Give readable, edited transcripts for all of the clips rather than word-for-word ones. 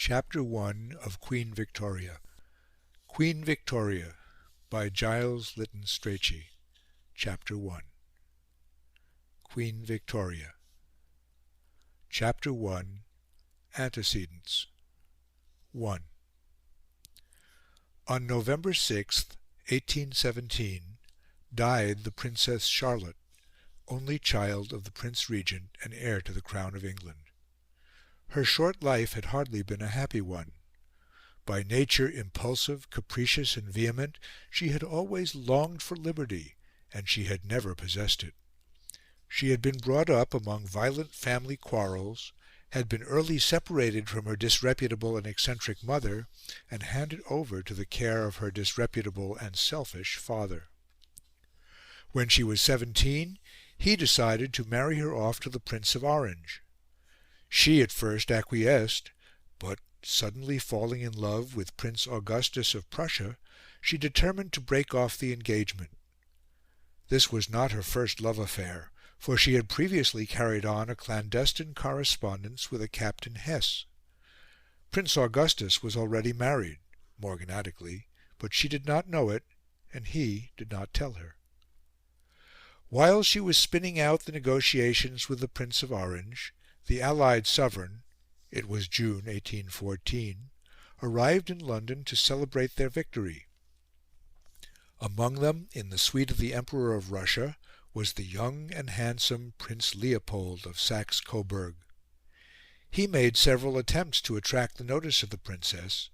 Chapter 1 of Queen Victoria. Queen Victoria by Giles Lytton Strachey. Chapter 1. Queen Victoria. Chapter 1. Antecedents. 1. On November 6th, 1817, died the Princess Charlotte, only child of the Prince Regent and heir to the Crown of England. Her short life had hardly been a happy one. By nature impulsive, capricious, and vehement, she had always longed for liberty, and she had never possessed it. She had been brought up among violent family quarrels, had been early separated from her disreputable and eccentric mother, and handed over to the care of her disreputable and selfish father. When she was 17, he decided to marry her off to the Prince of Orange. She at first acquiesced, but, suddenly falling in love with Prince Augustus of Prussia, she determined to break off the engagement. This was not her first love affair, for she had previously carried on a clandestine correspondence with a Captain Hesse. Prince Augustus was already married, morganatically, but she did not know it, and he did not tell her. While she was spinning out the negotiations with the Prince of Orange, the Allied sovereign, it was June 1814, arrived in London to celebrate their victory. Among them, in the suite of the Emperor of Russia, was the young and handsome Prince Leopold of Saxe-Coburg. He made several attempts to attract the notice of the Princess,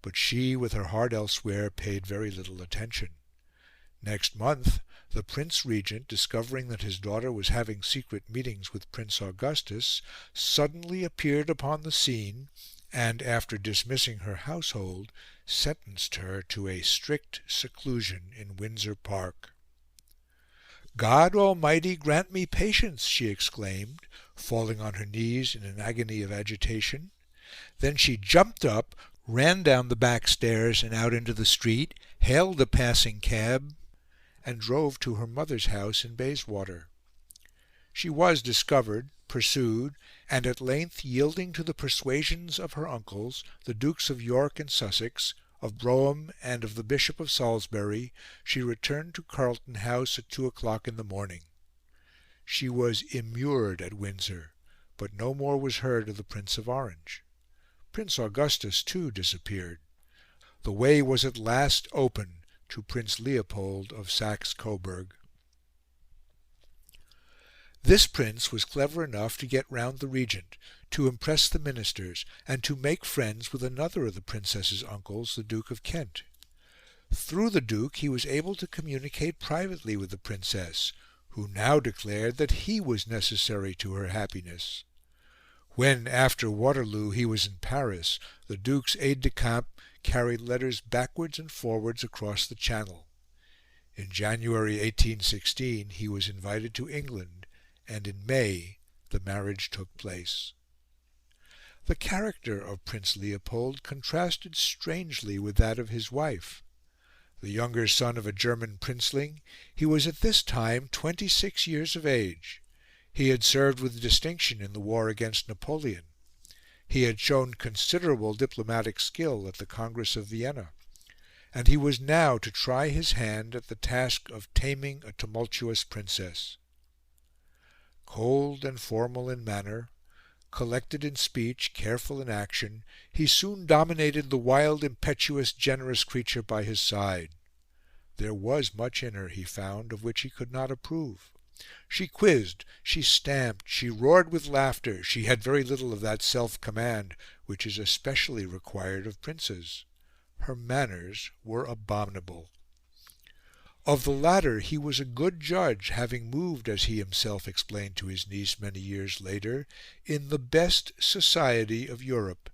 but she, with her heart elsewhere, paid very little attention. Next month, the Prince Regent, discovering that his daughter was having secret meetings with Prince Augustus, suddenly appeared upon the scene, and, after dismissing her household, sentenced her to a strict seclusion in Windsor Park. "God Almighty grant me patience!" she exclaimed, falling on her knees in an agony of agitation. Then she jumped up, ran down the back stairs and out into the street, hailed a passing cab, and drove to her mother's house in Bayswater. She was discovered, pursued, and at length, yielding to the persuasions of her uncles, the Dukes of York and Sussex, of Brougham, and of the Bishop of Salisbury, she returned to Carlton House at 2 o'clock in the morning. She was immured at Windsor, but no more was heard of the Prince of Orange. Prince Augustus, too, disappeared. The way was at last open to Prince Leopold of Saxe-Coburg. This prince was clever enough to get round the Regent, to impress the ministers, and to make friends with another of the Princess's uncles, the Duke of Kent. Through the Duke he was able to communicate privately with the Princess, who now declared that he was necessary to her happiness. When, after Waterloo, he was in Paris, the Duke's aide-de-camp carried letters backwards and forwards across the Channel. In January 1816 he was invited to England, and in May the marriage took place. The character of Prince Leopold contrasted strangely with that of his wife. The younger son of a German princeling, he was at this time 26 years of age. He had served with distinction in the war against Napoleon. He had shown considerable diplomatic skill at the Congress of Vienna, and he was now to try his hand at the task of taming a tumultuous princess. Cold and formal in manner, collected in speech, careful in action, he soon dominated the wild, impetuous, generous creature by his side. There was much in her, he found, of which he could not approve. She quizzed, she stamped, she roared with laughter, she had very little of that self-command which is especially required of princes. Her manners were abominable. Of the latter he was a good judge, having moved, as he himself explained to his niece many years later, in the best society of Europe,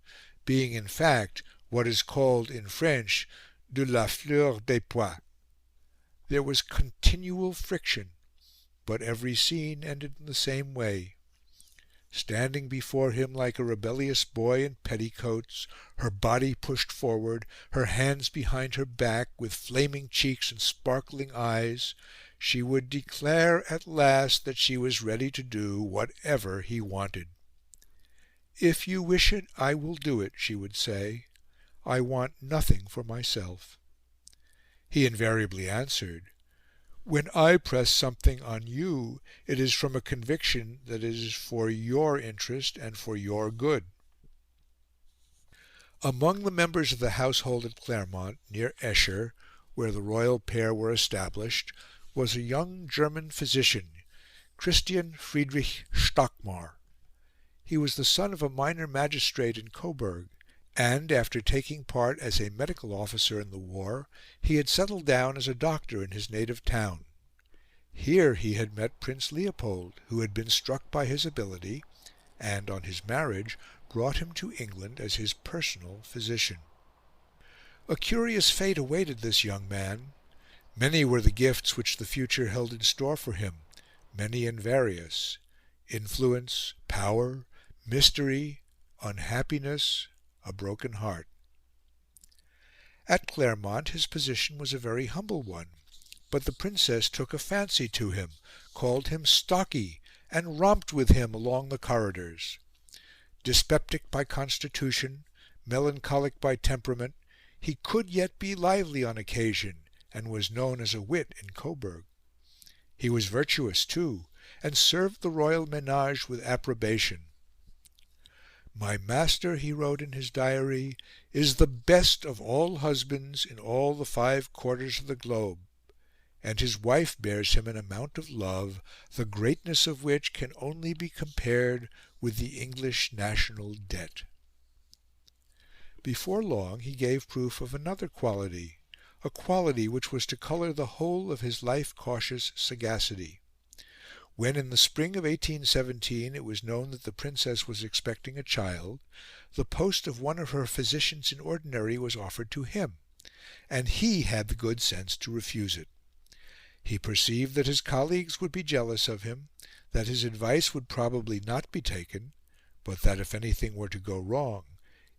being in fact what is called in French de la fleur des pois. There was continual friction, but every scene ended in the same way. Standing before him like a rebellious boy in petticoats, her body pushed forward, her hands behind her back, with flaming cheeks and sparkling eyes, she would declare at last that she was ready to do whatever he wanted. "If you wish it, I will do it," she would say. "I want nothing for myself." He invariably answered, "When I press something on you, it is from a conviction that it is for your interest and for your good." Among the members of the household at Claremont, near Esher, where the royal pair were established, was a young German physician, Christian Friedrich Stockmar. He was the son of a minor magistrate in Coburg, and, after taking part as a medical officer in the war, he had settled down as a doctor in his native town. Here he had met Prince Leopold, who had been struck by his ability, and, on his marriage, brought him to England as his personal physician. A curious fate awaited this young man. Many were the gifts which the future held in store for him, many and various: influence, power, mystery, unhappiness, a broken heart. At Claremont his position was a very humble one, but the Princess took a fancy to him, called him Stocky, and romped with him along the corridors. Dyspeptic by constitution, melancholic by temperament, he could yet be lively on occasion, and was known as a wit in Coburg. He was virtuous, too, and served the royal menage with approbation. "My master," he wrote in his diary, "is the best of all husbands in all the 5 quarters of the globe, and his wife bears him an amount of love, the greatness of which can only be compared with the English national debt." Before long he gave proof of another quality, a quality which was to colour the whole of his life-cautious sagacity. When, in the spring of 1817, it was known that the Princess was expecting a child, the post of one of her physicians in ordinary was offered to him, and he had the good sense to refuse it. He perceived that his colleagues would be jealous of him, that his advice would probably not be taken, but that if anything were to go wrong,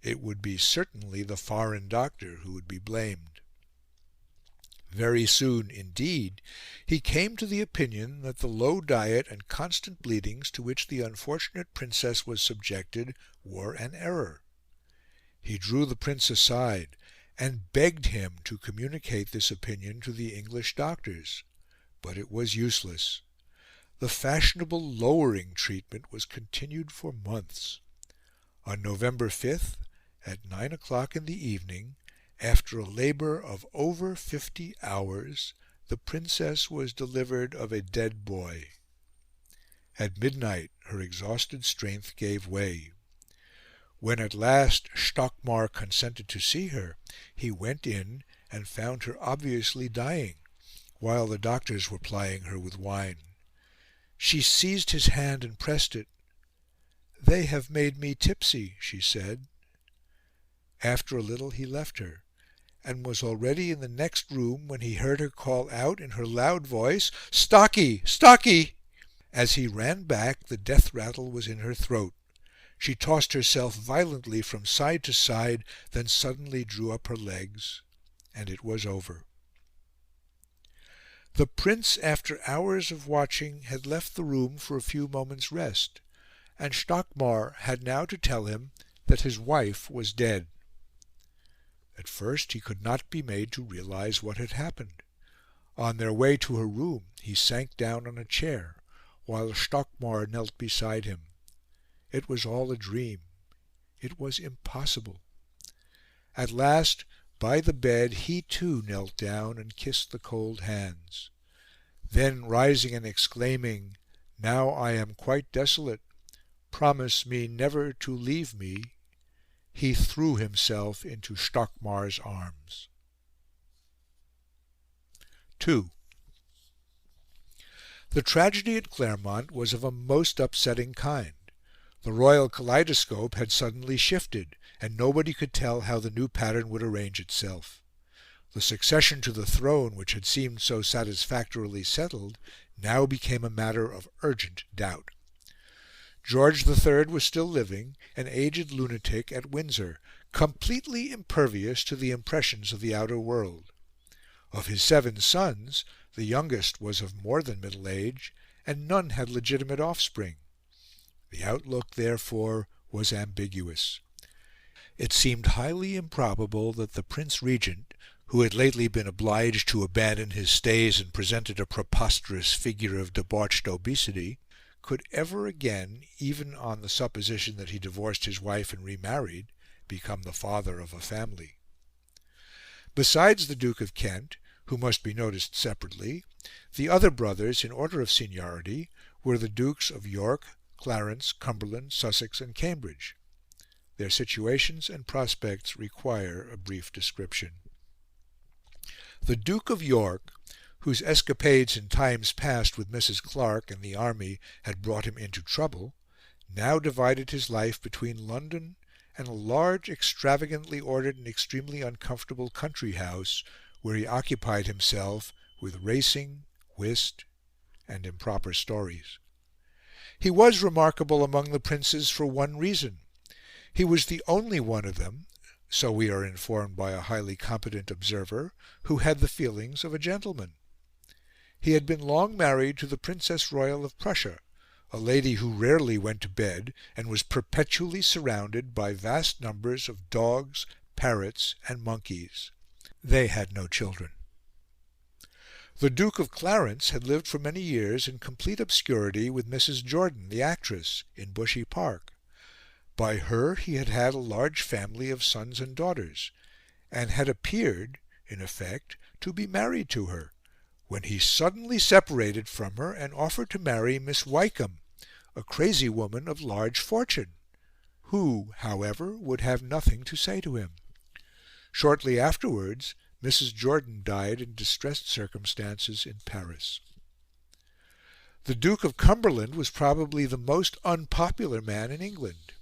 it would be certainly the foreign doctor who would be blamed. Very soon, indeed, he came to the opinion that the low diet and constant bleedings to which the unfortunate Princess was subjected were an error. He drew the Prince aside, and begged him to communicate this opinion to the English doctors, but it was useless. The fashionable lowering treatment was continued for months. On November 5th, at 9 o'clock in the evening, after a labour of over 50 hours, the Princess was delivered of a dead boy. At midnight her exhausted strength gave way. When at last Stockmar consented to see her, he went in and found her obviously dying, while the doctors were plying her with wine. She seized his hand and pressed it. "They have made me tipsy," she said. After a little he left her, and was already in the next room when he heard her call out in her loud voice, "Stocky! Stocky!" As he ran back, the death rattle was in her throat. She tossed herself violently from side to side, then suddenly drew up her legs, and it was over. The Prince, after hours of watching, had left the room for a few moments' rest, and Stockmar had now to tell him that his wife was dead. At first he could not be made to realise what had happened. On their way to her room he sank down on a chair, while Stockmar knelt beside him. It was all a dream. It was impossible. At last, by the bed, he too knelt down and kissed the cold hands. Then, rising and exclaiming, "Now I am quite desolate. Promise me never to leave me," he threw himself into Stockmar's arms. 2. The tragedy at Claremont was of a most upsetting kind. The royal kaleidoscope had suddenly shifted, and nobody could tell how the new pattern would arrange itself. The succession to the throne, which had seemed so satisfactorily settled, now became a matter of urgent doubt. George III was still living, an aged lunatic, at Windsor, completely impervious to the impressions of the outer world. Of his 7 sons, the youngest was of more than middle age, and none had legitimate offspring. The outlook, therefore, was ambiguous. It seemed highly improbable that the Prince Regent, who had lately been obliged to abandon his stays and presented a preposterous figure of debauched obesity, could ever again, even on the supposition that he divorced his wife and remarried, become the father of a family. Besides the Duke of Kent, who must be noticed separately, the other brothers in order of seniority were the Dukes of York, Clarence, Cumberland, Sussex and Cambridge. Their situations and prospects require a brief description. The Duke of York, whose escapades in times past with Mrs. Clarke and the army had brought him into trouble, now divided his life between London and a large, extravagantly ordered and extremely uncomfortable country house, where he occupied himself with racing, whist, and improper stories. He was remarkable among the princes for one reason. He was the only one of them, so we are informed by a highly competent observer, who had the feelings of a gentleman. He had been long married to the Princess Royal of Prussia, a lady who rarely went to bed and was perpetually surrounded by vast numbers of dogs, parrots and monkeys. They had no children. The Duke of Clarence had lived for many years in complete obscurity with Mrs. Jordan, the actress, in Bushey Park. By her he had had a large family of sons and daughters, and had appeared, in effect, to be married to her, when he suddenly separated from her and offered to marry Miss Wykeham, a crazy woman of large fortune, who, however, would have nothing to say to him. Shortly afterwards, Mrs. Jordan died in distressed circumstances in Paris. The Duke of Cumberland was probably the most unpopular man in England.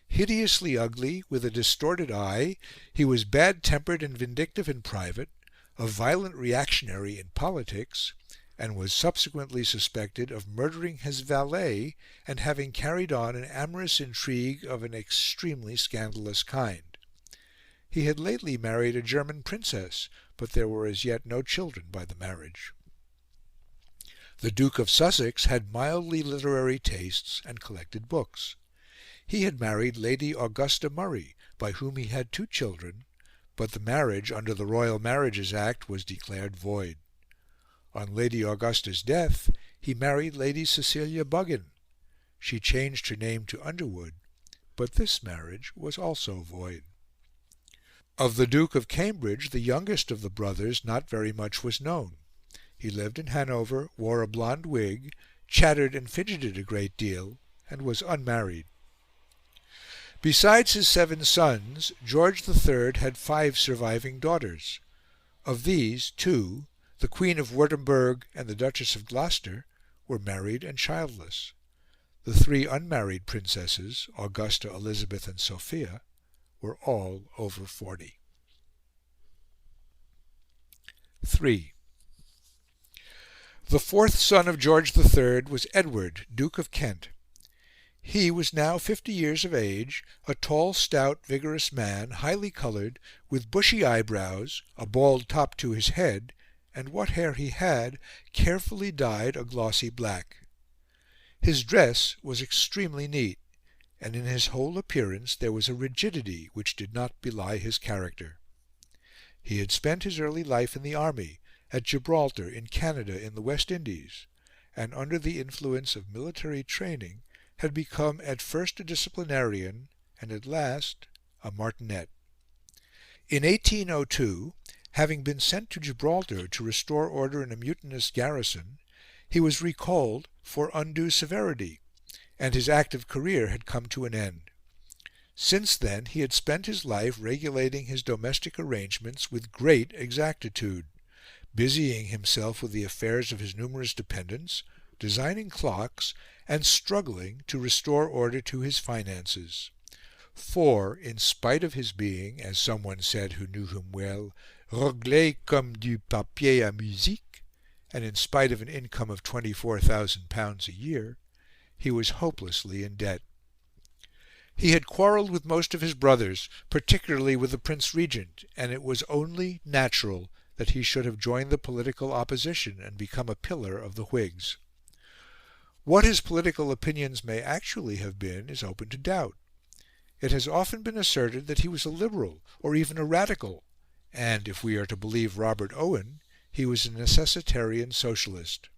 Hideously ugly, with a distorted eye, he was bad-tempered and vindictive in private, a violent reactionary in politics, and was subsequently suspected of murdering his valet and having carried on an amorous intrigue of an extremely scandalous kind. He had lately married a German princess, but there were as yet no children by the marriage. The Duke of Sussex had mildly literary tastes and collected books. He had married Lady Augusta Murray, by whom he had 2 children, but the marriage, under the Royal Marriages Act, was declared void. On Lady Augusta's death, he married Lady Cecilia Buggin. She changed her name to Underwood, but this marriage was also void. Of the Duke of Cambridge, the youngest of the brothers, not very much was known. He lived in Hanover, wore a blonde wig, chattered and fidgeted a great deal, and was unmarried. Besides his 7 sons, George III had 5 surviving daughters. Of these, 2, the Queen of Württemberg and the Duchess of Gloucester, were married and childless. The 3 unmarried princesses, Augusta, Elizabeth and Sophia, were all over 40. 3. The 4th son of George III was Edward, Duke of Kent. He was now 50 years of age, a tall, stout, vigorous man, highly coloured, with bushy eyebrows, a bald top to his head, and what hair he had carefully dyed a glossy black. His dress was extremely neat, and in his whole appearance there was a rigidity which did not belie his character. He had spent his early life in the army, at Gibraltar, in Canada, in the West Indies, and under the influence of military training had become at first a disciplinarian and at last a martinet. In 1802, having been sent to Gibraltar to restore order in a mutinous garrison, he was recalled for undue severity, and his active career had come to an end. Since then he had spent his life regulating his domestic arrangements with great exactitude, busying himself with the affairs of his numerous dependents, designing clocks, and struggling to restore order to his finances. For, in spite of his being, as someone said who knew him well, réglé comme du papier à musique, and in spite of an income of £24,000 a year, he was hopelessly in debt. He had quarrelled with most of his brothers, particularly with the Prince Regent, and it was only natural that he should have joined the political opposition and become a pillar of the Whigs. What his political opinions may actually have been is open to doubt. It has often been asserted that he was a Liberal, or even a Radical, and, if we are to believe Robert Owen, he was a necessitarian Socialist.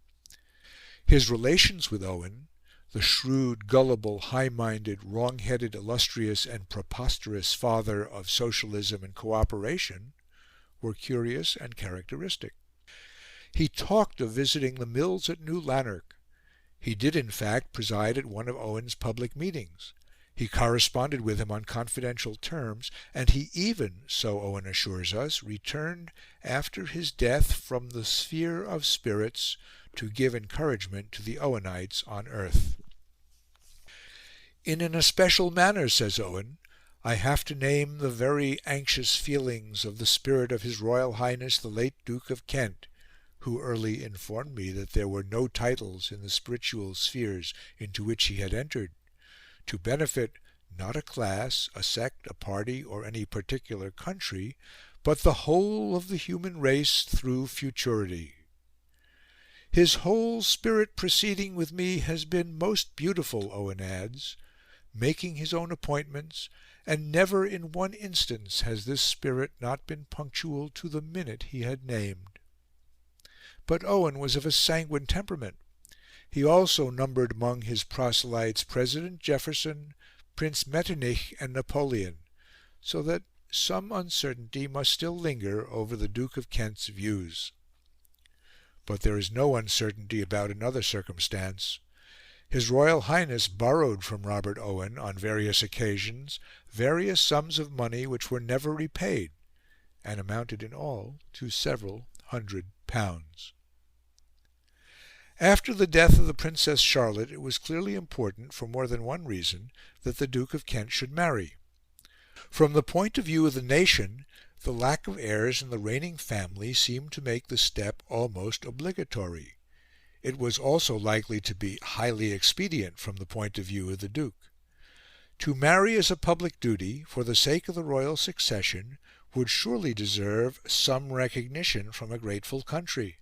His relations with Owen, the shrewd, gullible, high-minded, wrong-headed, illustrious and preposterous father of Socialism and co-operation, were curious and characteristic. He talked of visiting the mills at New Lanark. He did, in fact, preside at one of Owen's public meetings. He corresponded with him on confidential terms, and he even, so Owen assures us, returned after his death from the sphere of spirits to give encouragement to the Owenites on earth. In an especial manner, says Owen, I have to name the very anxious feelings of the spirit of His Royal Highness the late Duke of Kent, who early informed me that there were no titles in the spiritual spheres into which he had entered, to benefit not a class, a sect, a party, or any particular country, but the whole of the human race through futurity. His whole spirit proceeding with me has been most beautiful, Owen adds, making his own appointments, and never in one instance has this spirit not been punctual to the minute he had named. But Owen was of a sanguine temperament. He also numbered among his proselytes President Jefferson, Prince Metternich, and Napoleon, so that some uncertainty must still linger over the Duke of Kent's views. But there is no uncertainty about another circumstance. His Royal Highness borrowed from Robert Owen, on various occasions, various sums of money which were never repaid, and amounted in all to several £100. After the death of the Princess Charlotte, it was clearly important, for more than one reason, that the Duke of Kent should marry. From the point of view of the nation, the lack of heirs in the reigning family seemed to make the step almost obligatory. It was also likely to be highly expedient from the point of view of the Duke. To marry as a public duty, for the sake of the royal succession, would surely deserve some recognition from a grateful country.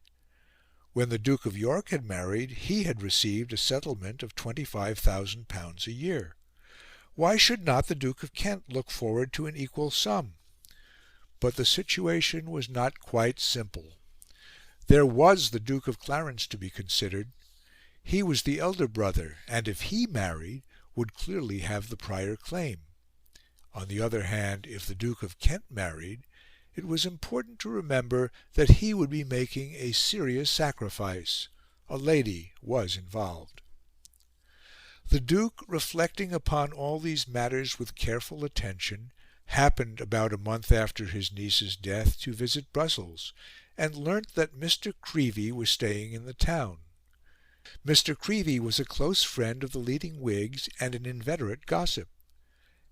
When the Duke of York had married, he had received a settlement of £25,000 a year. Why should not the Duke of Kent look forward to an equal sum? But the situation was not quite simple. There was the Duke of Clarence to be considered. He was the elder brother, and if he married, would clearly have the prior claim. On the other hand, if the Duke of Kent married, it was important to remember that he would be making a serious sacrifice. A lady was involved. The Duke, reflecting upon all these matters with careful attention, happened, about a month after his niece's death, to visit Brussels, and learnt that Mr. Creevey was staying in the town. Mr. Creevey was a close friend of the leading Whigs and an inveterate gossip,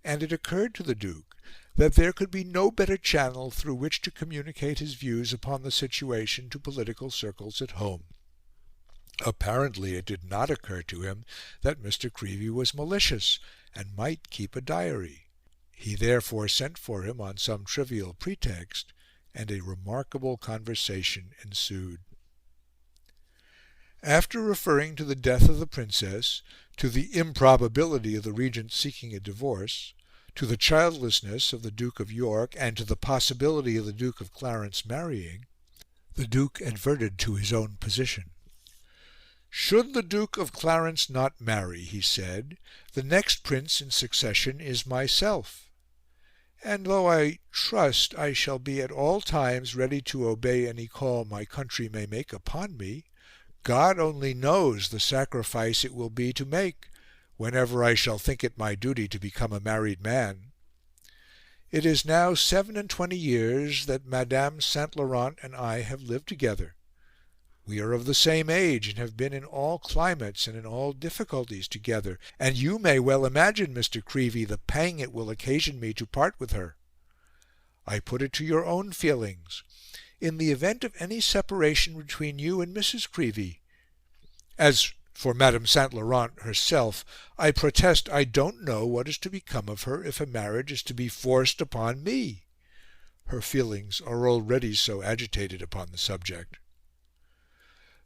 and it occurred to the Duke that there could be no better channel through which to communicate his views upon the situation to political circles at home. Apparently it did not occur to him that Mr. Creevey was malicious and might keep a diary. He therefore sent for him on some trivial pretext, and a remarkable conversation ensued. After referring to the death of the Princess, to the improbability of the Regent seeking a divorce, to the childlessness of the Duke of York, and to the possibility of the Duke of Clarence marrying, the Duke adverted to his own position. "Should the Duke of Clarence not marry," he said, "the next prince in succession is myself. And though I trust I shall be at all times ready to obey any call my country may make upon me, God only knows the sacrifice it will be to make, whenever I shall think it my duty to become a married man. It is now 27 years that Madame Saint Laurent and I have lived together. We are of the same age, and have been in all climates and in all difficulties together, and you may well imagine, Mr. Creevey, the pang it will occasion me to part with her. I put it to your own feelings. In the event of any separation between you and Mrs. Creevey, as for Madame Saint Laurent herself, I protest I don't know what is to become of her if a marriage is to be forced upon me. Her feelings are already so agitated upon the subject."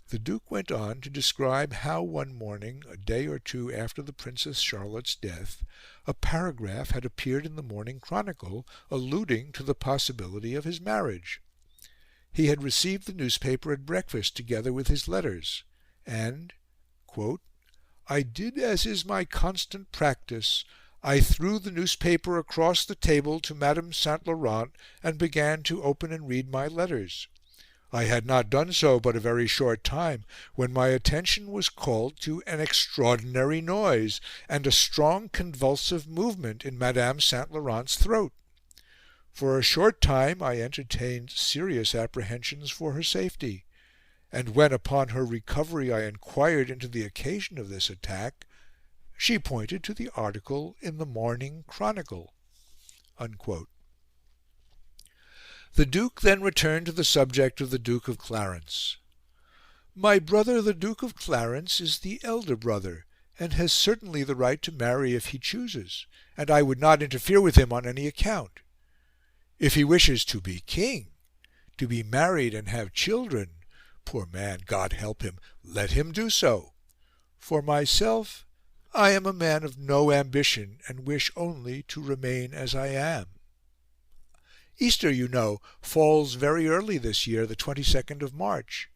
The Duke went on to describe how one morning, a day or two after the Princess Charlotte's death, a paragraph had appeared in the Morning Chronicle alluding to the possibility of his marriage. He had received the newspaper at breakfast together with his letters, and, quote, "I did as is my constant practice. I threw the newspaper across the table to Madame St. Laurent and began to open and read my letters. I had not done so but a very short time when my attention was called to an extraordinary noise and a strong convulsive movement in Madame St. Laurent's throat. For a short time I entertained serious apprehensions for her safety, and when upon her recovery I inquired into the occasion of this attack, she pointed to the article in the Morning Chronicle." Unquote. The Duke then returned to the subject of the Duke of Clarence. "My brother the Duke of Clarence is the elder brother, and has certainly the right to marry if he chooses, and I would not interfere with him on any account. If he wishes to be king, to be married and have children, poor man, God help him, let him do so. For myself, I am a man of no ambition, and wish only to remain as I am. Easter, you know, falls very early this year, the 22nd of March.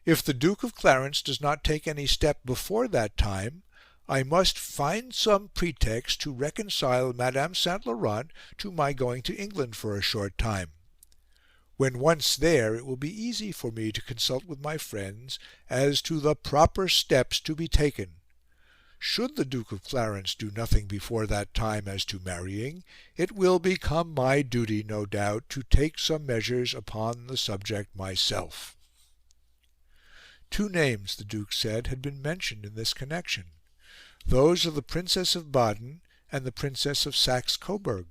If the Duke of Clarence does not take any step before that time, I must find some pretext to reconcile Madame St. Laurent to my going to England for a short time. When once there, it will be easy for me to consult with my friends as to the proper steps to be taken. Should the Duke of Clarence do nothing before that time as to marrying, it will become my duty, no doubt, to take some measures upon the subject myself." Two names, the Duke said, had been mentioned in this connection, those of the Princess of Baden and the Princess of Saxe-Coburg.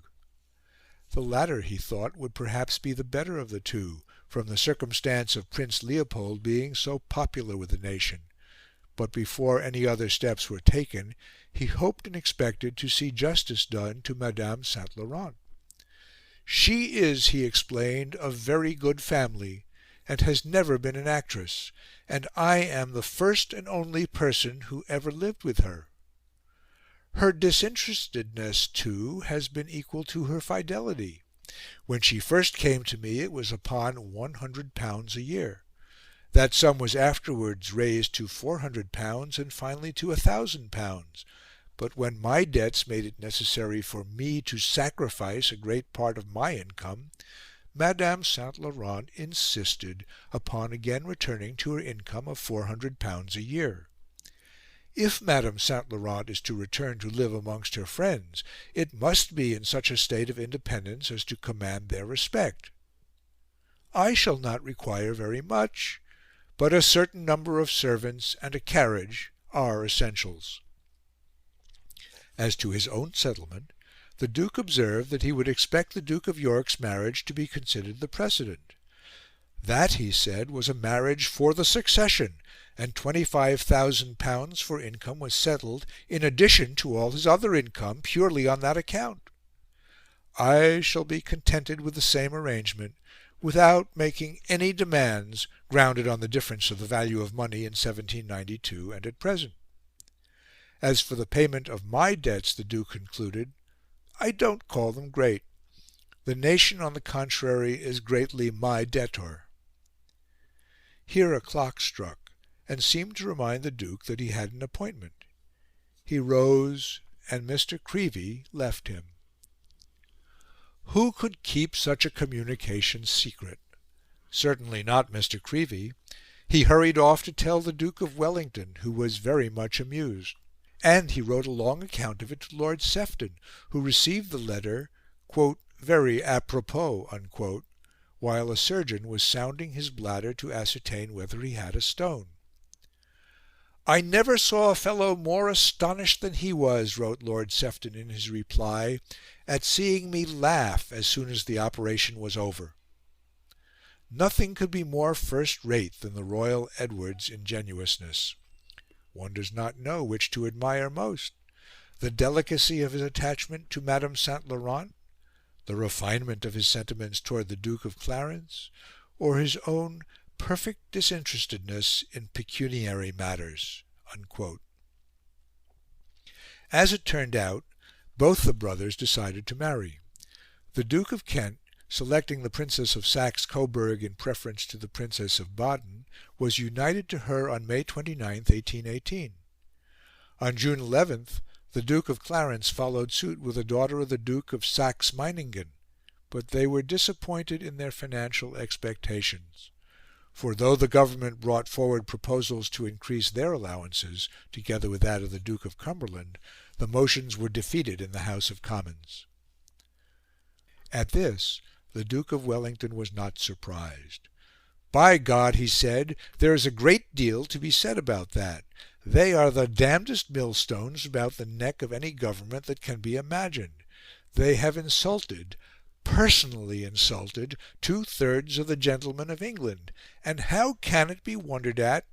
The latter, he thought, would perhaps be the better of the two, from the circumstance of Prince Leopold being so popular with the nation. But before any other steps were taken, he hoped and expected to see justice done to Madame St. Laurent. "She is," he explained, "of very good family, and has never been an actress, and I am the first and only person who ever lived with her. Her disinterestedness, too, has been equal to her fidelity. When she first came to me it was upon £100 a year. That sum was afterwards raised to £400 and finally to £1,000. But when my debts made it necessary for me to sacrifice a great part of my income, Madame St. Laurent insisted upon again returning to her income of £400 a year. If Madame St. Laurent is to return to live amongst her friends, it must be in such a state of independence as to command their respect. I shall not require very much, but a certain number of servants and a carriage are essentials." As to his own settlement, the Duke observed that he would expect the Duke of York's marriage to be considered the precedent. That, he said, was a marriage for the succession, and £25,000 for income was settled in addition to all his other income purely on that account. "I shall be contented with the same arrangement, without making any demands grounded on the difference of the value of money in 1792 and at present. As for the payment of my debts," the Duke concluded, "I don't call them great. The nation, on the contrary, is greatly my debtor." Here a clock struck, and seemed to remind the Duke that he had an appointment. He rose, and Mr. Creevey left him. Who could keep such a communication secret? Certainly not Mr. Creevey. He hurried off to tell the Duke of Wellington, who was very much amused. And he wrote a long account of it to Lord Sefton, who received the letter, quote, "very apropos," unquote, while a surgeon was sounding his bladder to ascertain whether he had a stone. "I never saw a fellow more astonished than he was," wrote Lord Sefton in his reply, "at seeing me laugh as soon as the operation was over." Nothing could be more first-rate than the Royal Edward's ingenuousness. One does not know which to admire most: the delicacy of his attachment to Madame St. Laurent, the refinement of his sentiments towards the Duke of Clarence, or his own perfect disinterestedness in pecuniary matters." Unquote. As it turned out, both the brothers decided to marry. The Duke of Kent, selecting the Princess of Saxe-Coburg in preference to the Princess of Baden, was united to her on May 29th, 1818. On June 11th, the Duke of Clarence followed suit with a daughter of the Duke of Saxe-Meiningen, but they were disappointed in their financial expectations. For though the Government brought forward proposals to increase their allowances, together with that of the Duke of Cumberland, the motions were defeated in the House of Commons. At this, the Duke of Wellington was not surprised. "By God," he said, "there is a great deal to be said about that. They are the damnedest millstones about the neck of any Government that can be imagined. They have insulted, personally insulted, 2/3 of the gentlemen of England, and how can it be wondered at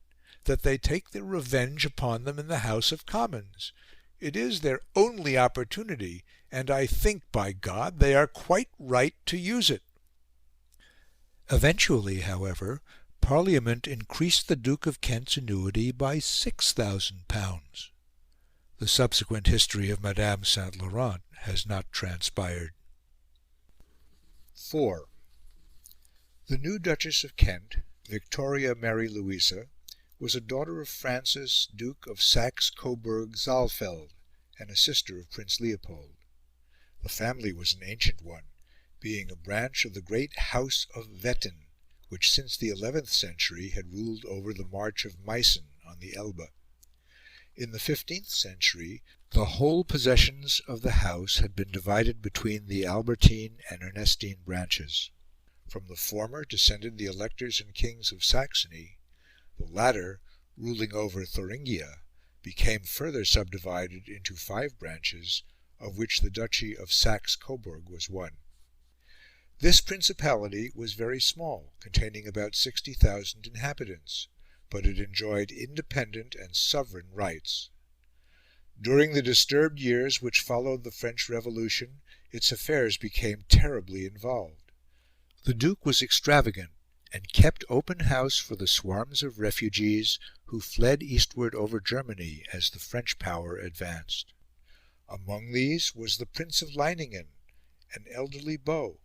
that they take their revenge upon them in the House of Commons? It is their only opportunity, and I think, by God, they are quite right to use it." Eventually, however, Parliament increased the Duke of Kent's annuity by £6,000. The subsequent history of Madame Saint Laurent has not transpired. 4. The new Duchess of Kent, Victoria Mary Louisa, was a daughter of Francis, Duke of Saxe-Coburg-Saalfeld, and a sister of Prince Leopold. The family was an ancient one, being a branch of the great House of Wettin, which since the 11th century had ruled over the March of Meissen on the Elbe. In the 15th century the whole possessions of the house had been divided between the Albertine and Ernestine branches. From the former descended the Electors and Kings of Saxony. The latter, ruling over Thuringia, became further subdivided into 5 branches, of which the Duchy of Saxe-Coburg was one. This principality was very small, containing about 60,000 inhabitants, but it enjoyed independent and sovereign rights. During the disturbed years which followed the French Revolution, its affairs became terribly involved. The Duke was extravagant, and kept open house for the swarms of refugees who fled eastward over Germany as the French power advanced. Among these was the Prince of Leiningen, an elderly beau,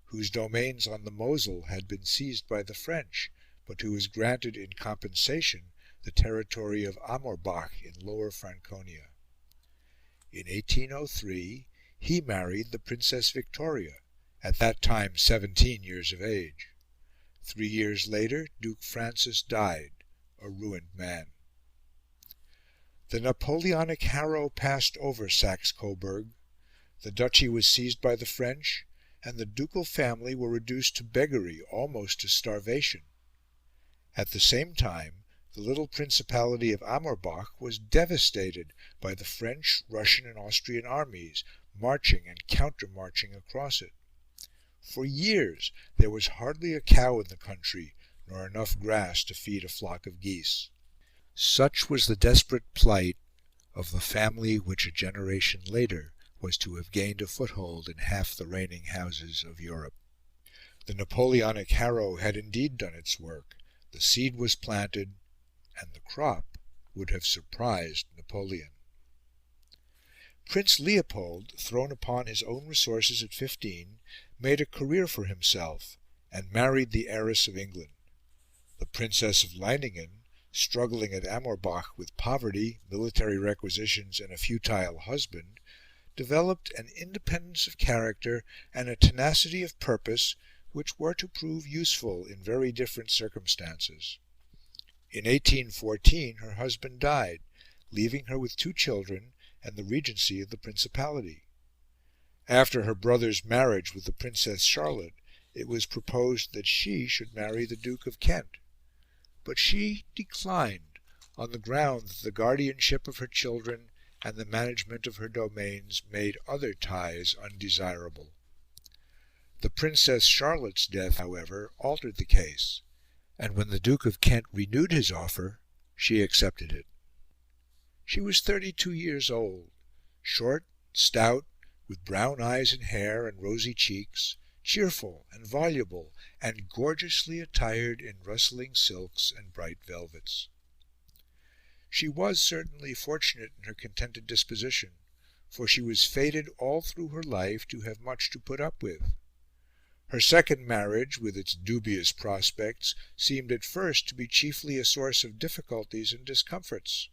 whose domains on the Mosel had been seized by the French, but who was granted in compensation the territory of Amorbach in Lower Franconia. In 1803 he married the Princess Victoria, at that time 17 years of age. 3 years later Duke Francis died, a ruined man. The Napoleonic harrow passed over Saxe-Coburg. The duchy was seized by the French, and the ducal family were reduced to beggary, almost to starvation. At the same time, the little principality of Amorbach was devastated by the French, Russian and Austrian armies, marching and counter-marching across it. For years there was hardly a cow in the country, nor enough grass to feed a flock of geese. Such was the desperate plight of the family which a generation later was to have gained a foothold in half the reigning houses of Europe. The Napoleonic harrow had indeed done its work. The seed was planted, and the crop would have surprised Napoleon. Prince Leopold, thrown upon his own resources at 15, made a career for himself and married the heiress of England. The Princess of Leiningen, struggling at Amorbach with poverty, military requisitions and a futile husband, developed an independence of character and a tenacity of purpose which were to prove useful in very different circumstances. In 1814 her husband died, leaving her with 2 children and the regency of the principality. After her brother's marriage with the Princess Charlotte, it was proposed that she should marry the Duke of Kent, but she declined on the ground that the guardianship of her children and the management of her domains made other ties undesirable. The Princess Charlotte's death, however, altered the case, and when the Duke of Kent renewed his offer, she accepted it. She was 32 years old, short, stout, with brown eyes and hair and rosy cheeks, cheerful and voluble, and gorgeously attired in rustling silks and bright velvets. She was certainly fortunate in her contented disposition, for she was fated all through her life to have much to put up with. Her second marriage, with its dubious prospects, seemed at first to be chiefly a source of difficulties and discomforts.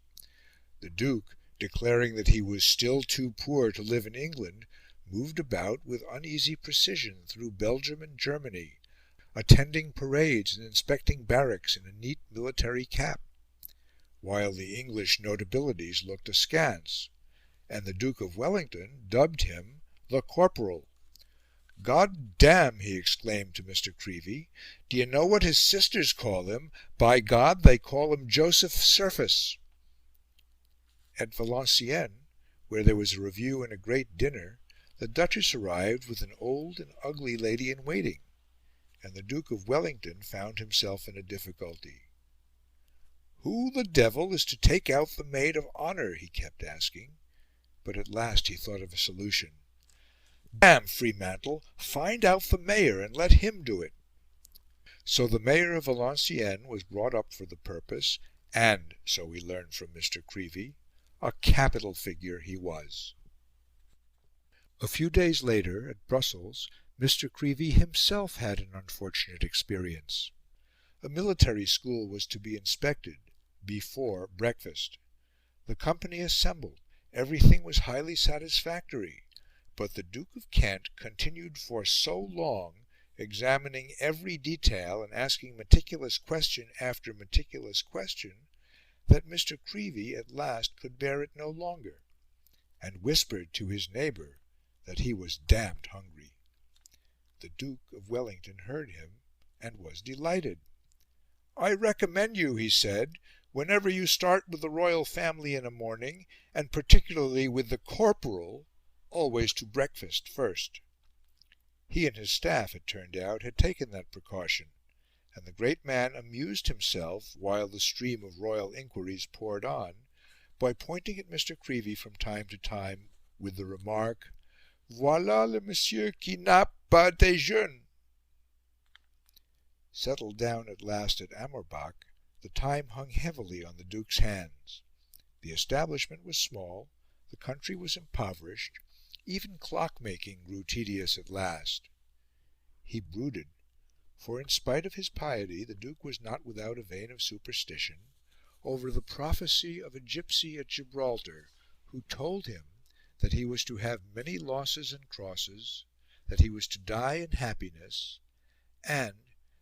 The Duke, declaring that he was still too poor to live in England, moved about with uneasy precision through Belgium and Germany, attending parades and inspecting barracks in a neat military cap, while the English notabilities looked askance, and the Duke of Wellington dubbed him the Corporal. "God damn!" he exclaimed to Mr. Creevey, "d'ye know what his sisters call him? By God, they call him Joseph Surface!" At Valenciennes, where there was a review and a great dinner, the Duchess arrived with an old and ugly lady in waiting, and the Duke of Wellington found himself in a difficulty. "Who the devil is to take out the maid of honour?" he kept asking, but at last he thought of a solution. "Damn Freemantle, find out the mayor and let him do it." So the mayor of Valenciennes was brought up for the purpose, and, so we learned from Mr. Creevey, a capital figure he was. A few days later, at Brussels, Mr. Creevey himself had an unfortunate experience. A military school was to be inspected before breakfast. The company assembled; everything was highly satisfactory; but the Duke of Kent continued for so long, examining every detail and asking meticulous question after meticulous question, that Mr. Creevey at last could bear it no longer, and whispered to his neighbour that he was damned hungry. The Duke of Wellington heard him and was delighted. "I recommend you," he said, "whenever you start with the royal family in a morning, and particularly with the Corporal, always to breakfast first." He and his staff, it turned out, had taken that precaution, and the great man amused himself, while the stream of royal inquiries poured on, by pointing at Mr. Creevey from time to time with the remark, "Voilà le monsieur qui n'a pas déjeuné." Settled down at last at Amorbach, the time hung heavily on the Duke's hands. The establishment was small, the country was impoverished, even clock-making grew tedious at last. He brooded, for in spite of his piety the Duke was not without a vein of superstition, over the prophecy of a gipsy at Gibraltar, who told him that he was to have many losses and crosses, that he was to die in happiness, and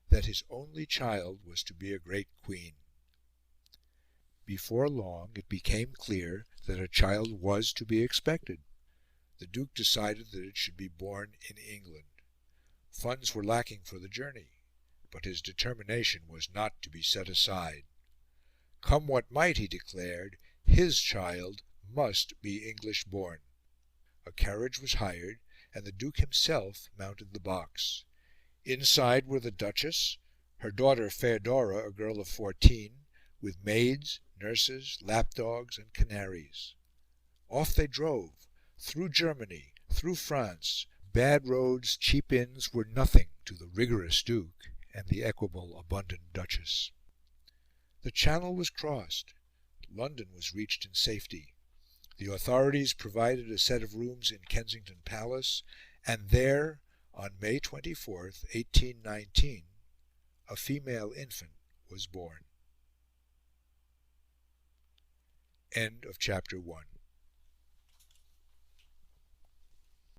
that his only child was to be a great queen. Before long it became clear that a child was to be expected. The Duke decided that it should be born in England. Funds were lacking for the journey, but his determination was not to be set aside. Come what might, he declared, his child must be English born. A carriage was hired, and the Duke himself mounted the box. Inside were the Duchess, her daughter Feodora, a girl of 14, with maids, nurses, lapdogs, and canaries. Off they drove, through Germany, through France. Bad roads, cheap inns, were nothing to the rigorous Duke and the equable, abundant Duchess. The Channel was crossed. London was reached in safety. The authorities provided a set of rooms in Kensington Palace, and there, on May 24th, 1819, a female infant was born. End of chapter 1.